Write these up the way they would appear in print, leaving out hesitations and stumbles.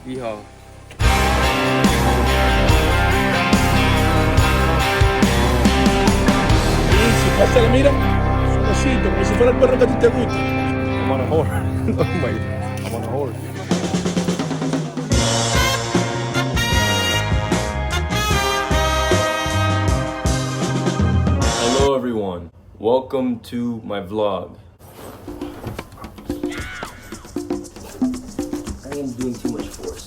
Hijo. Si pasa la mira, suavecito, como si fuera el perro que a ti te gusta. I'm on a horse. I'm on a horse. Hello everyone. Welcome to my vlog. I am doing too much force.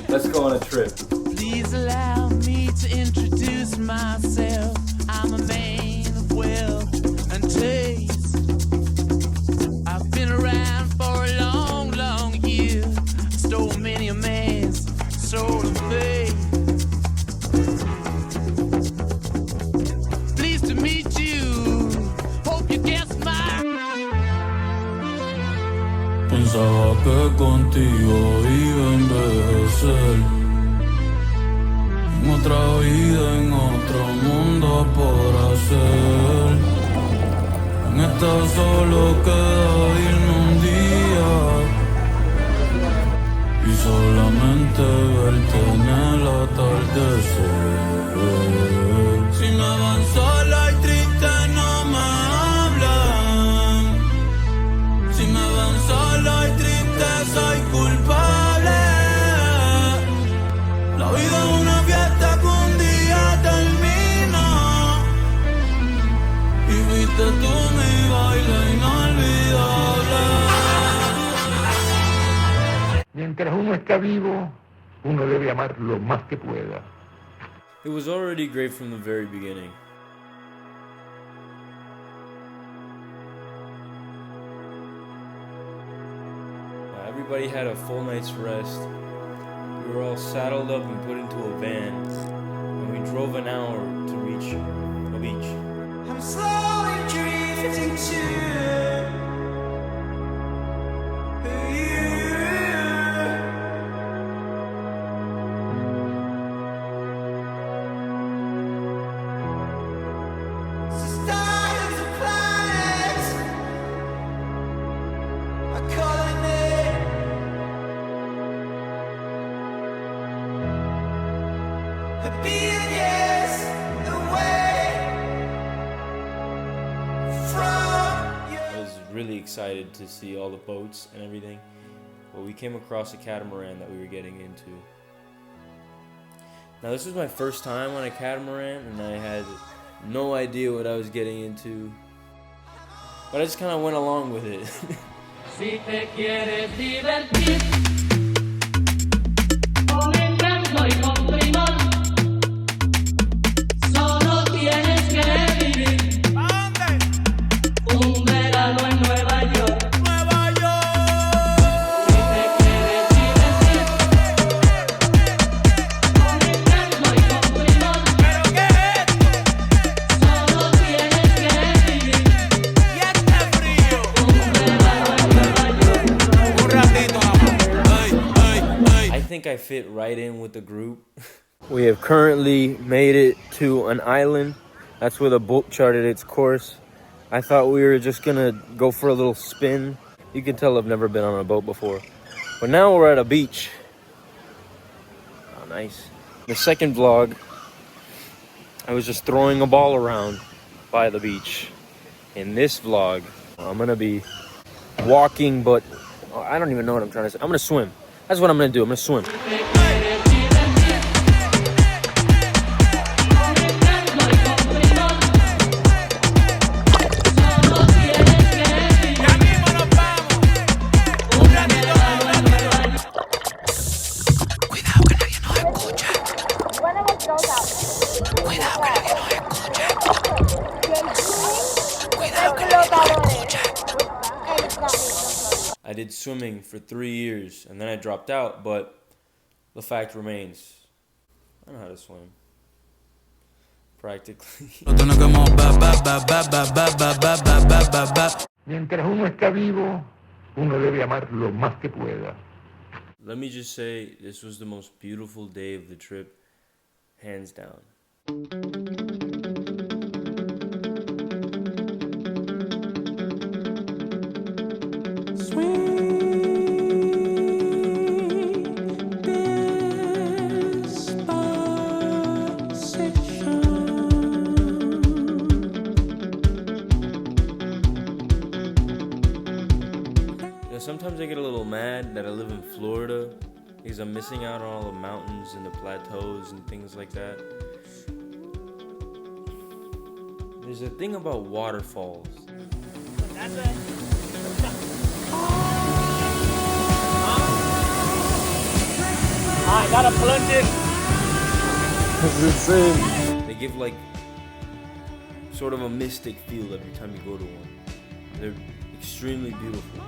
Let's go on a trip. Please allow me to introduce myself. I'm a man of wealth and taste. I've been around for a long, long year. Stole many a man's soul and faith. Pleased to meet you. Hope you guess my. Pensaba que contigo iba a envejecer. En otra vida, en otro mundo por hacer. En esta solo queda irme un día. Y solamente verte en el atardecer. Si me van sola y triste no me hablan. Si me ven solo y triste soy culpable. La vida es una fiesta que un día termina. Y viste tú mi baile inolvidable. Mientras uno está vivo, uno debe amar lo más que pueda. It was already great from the very beginning. Everybody had a full night's rest. We were all saddled up and put into a van, and we drove an hour to reach a beach. I'm slowly drifting to you. Stars and planets are calling me. A billion years away from you. I was really excited to see all the boats and everything, but we came across a catamaran that we were getting into. Now this was my first time on a catamaran, and I had no idea what I was getting into, but I just kind of went along with it. Si te quieres divertir con encanto y con primor, solo tienes que vivir un verano en Nueva York. Nueva York. Si te quieres divertir con encanto y con primor, ¿Pero qué es esto? solo tienes que vivir Y este frío. un verano en Nueva York. Un ratito nada más. I think I fit right in with the group. We have currently made it to an island. That's where the boat charted its course. I thought we were just gonna go for a little spin. You can tell I've never been on a boat before. But now we're at a beach. Oh, nice. The second vlog, I was just throwing a ball around by the beach. In this vlog, I'm gonna be walking, but I don't even know what I'm trying to say. I'm gonna swim. That's what I'm gonna do. I'm gonna swim. Ya mismo nos vamos. Un ratito más. Cuidado que nadie nos escucha. Cuidado que nadie nos escucha. Cuidado que nadie nos escucha. I did swimming for 3 years, and then I dropped out, but the fact remains, I know how to swim. Practically. Mientras uno está vivo, uno debe amar lo más que pueda. Let me just say, this was the most beautiful day of the trip, hands down. sometimes I get a little mad that I live in Florida because I'm missing out on all the mountains and the plateaus and things like that. There's a thing about waterfalls. I gotta plunge it. This is insane. They give like sort of a mystic feel every time you go to one. They're extremely beautiful.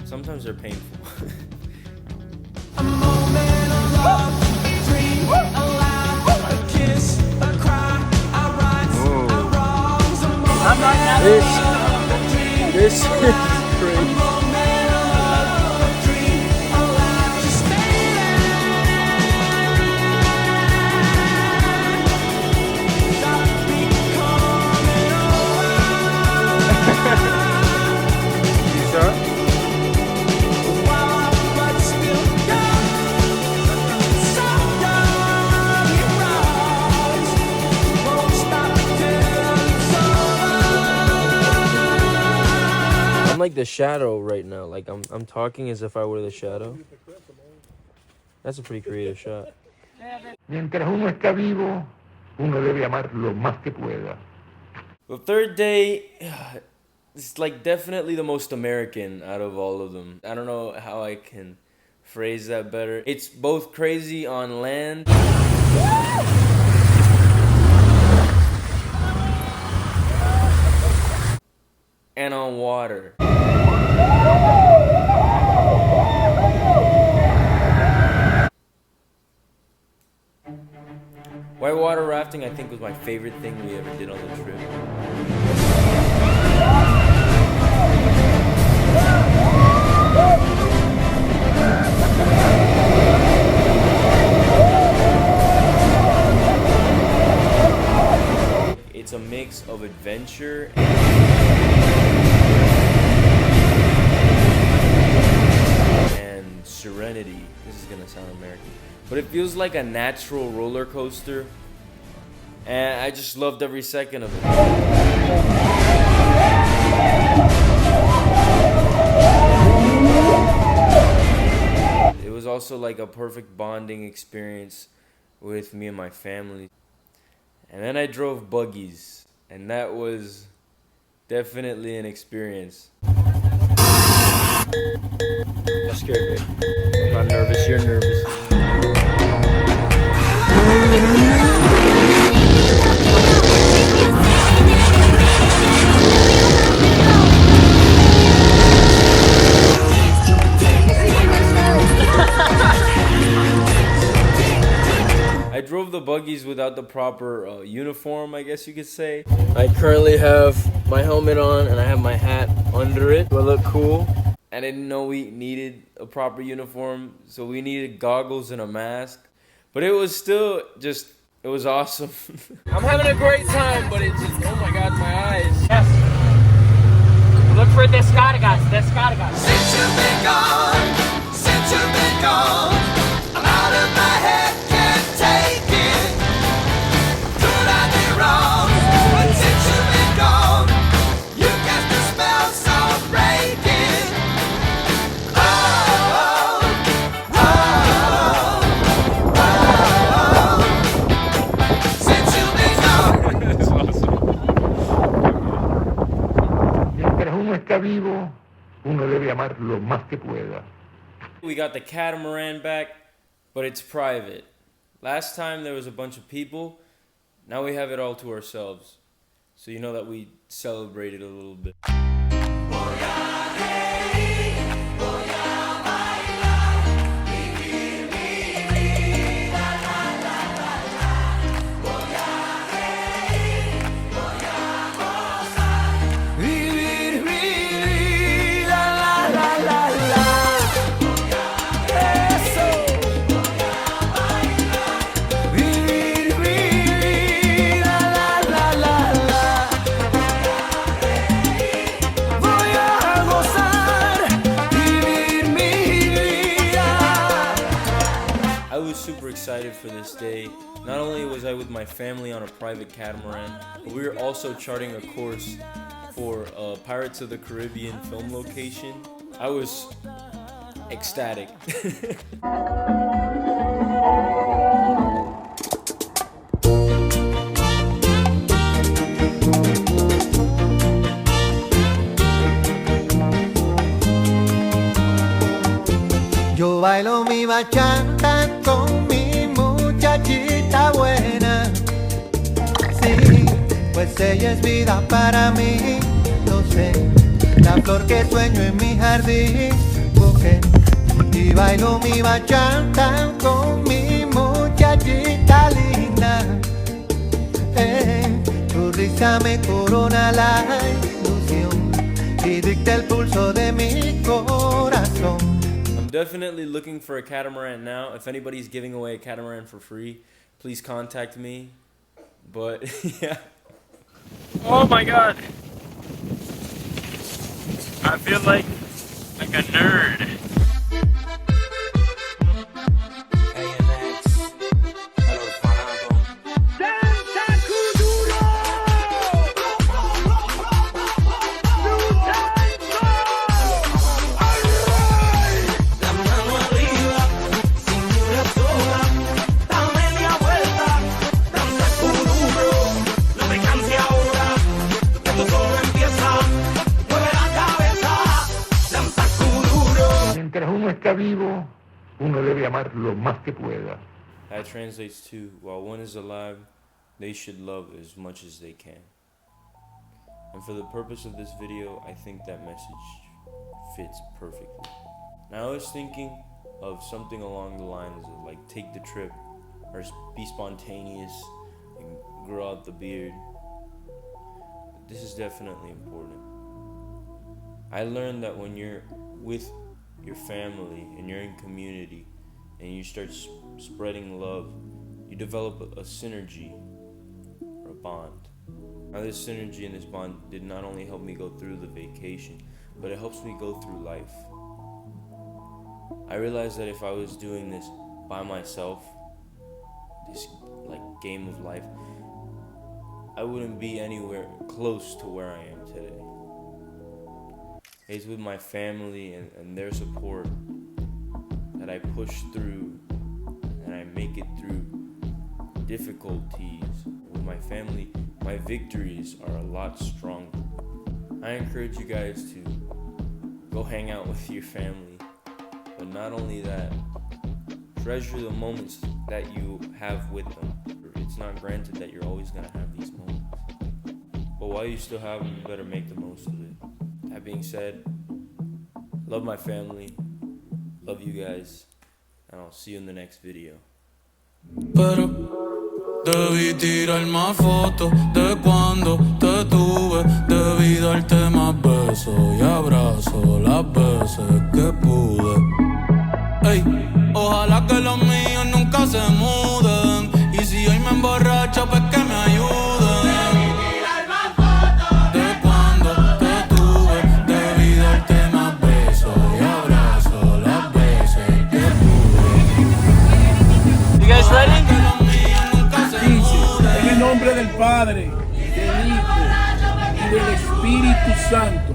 Sometimes they're painful. This is crazy. You saw it? I'm like the shadow right now. Like I'm talking as if I were the shadow. That's a pretty creative shot. Mientras uno está vivo, uno debe amar lo más que pueda. The third day, it's like definitely the most American out of all of them. I don't know how I can phrase that better. It's both crazy on land and on water. Whitewater rafting, I think, was my favorite thing we ever did on the trip. It's a mix of adventure and serenity. This is gonna sound American, but it feels like a natural roller coaster, and I just loved every second of it. It was also like a perfect bonding experience with me and my family. And then I drove buggies, and that was definitely an experience. You're scared, babe. I'm not nervous, you're nervous. I drove the buggies without the proper uniform, I guess you could say. I currently have my helmet on and I have my hat under it. Do I look cool? I didn't know we needed a proper uniform, so we needed goggles and a mask. But it was still just, it was awesome. I'm having a great time, but it's just, oh my God, my eyes. Yes. Look for descargas. Descargas. Since you've been gone, since you've been gone, I'm out of my head, can't take it. Could I be wrong? But since you've been gone, you cast a spell so breaking. Oh, oh, oh, oh, since you've been gone. That's awesome. Mientras uno está vivo, uno debe amar lo más que pueda. We got the Catamaran back, but it's private. Last time there was a bunch of people. Now we have it all to ourselves. So you know that we celebrated a little bit. Vivir, vivir, la la la la la. Eso. Vivir, vivir, la la la la la. Voy a gozar. excited for this day. Not only was I with my family on a private catamaran, but we were also charting a course for a Pirates of the Caribbean film location. I was ecstatic. Yo bailo mi bachata con mi muchachita buena. Sí, pues ella es vida para mí. Lo sé, la flor que sueño en mi jardín. Busqué y bailo mi bachata con mi muchachita linda. Tu risa me corona la ilusión y dicta el pulso de mi corazón. Definitely looking for a catamaran now. If anybody's giving away a catamaran for free, please contact me. But yeah. Oh my god. I feel like a nerd. Mientras uno está vivo, uno debe amar lo más que pueda. That translates to, while one is alive, they should love as much as they can. And for the purpose of this video, I think that message fits perfectly. Now I was thinking of something along the lines of like take the trip or be spontaneous and grow out the beard. This is definitely important. I learned that when you're with your family and you're in community and you start spreading love, you develop a synergy or a bond. Now this synergy and this bond did not only help me go through the vacation, but it helps me go through life. I realized that if I was doing this by myself, this like game of life, I wouldn't be anywhere close to where I am today. It's with my family and their support that I push through and I make it through difficulties. With my family, my victories are a lot stronger. I encourage you guys to go hang out with your family, but not only that, treasure the moments that you have with them. It's not granted that you're always gonna have these moments, but while you still have them, you better make the most of it. That being said, love my family, love you guys, and I'll see you in the next video. Pero debí tirar más fotos de cuando te tuve. Debí darte más besos y abrazos las veces que pude. Ey, ojalá que los míos nunca se muden. Y si hoy me emborracho, pues que me ayuden. De cuando te tuve, debí darte más besos y abrazos las veces que pude. You guys ready? En el nombre del Padre, del Hijo y del Espíritu Santo.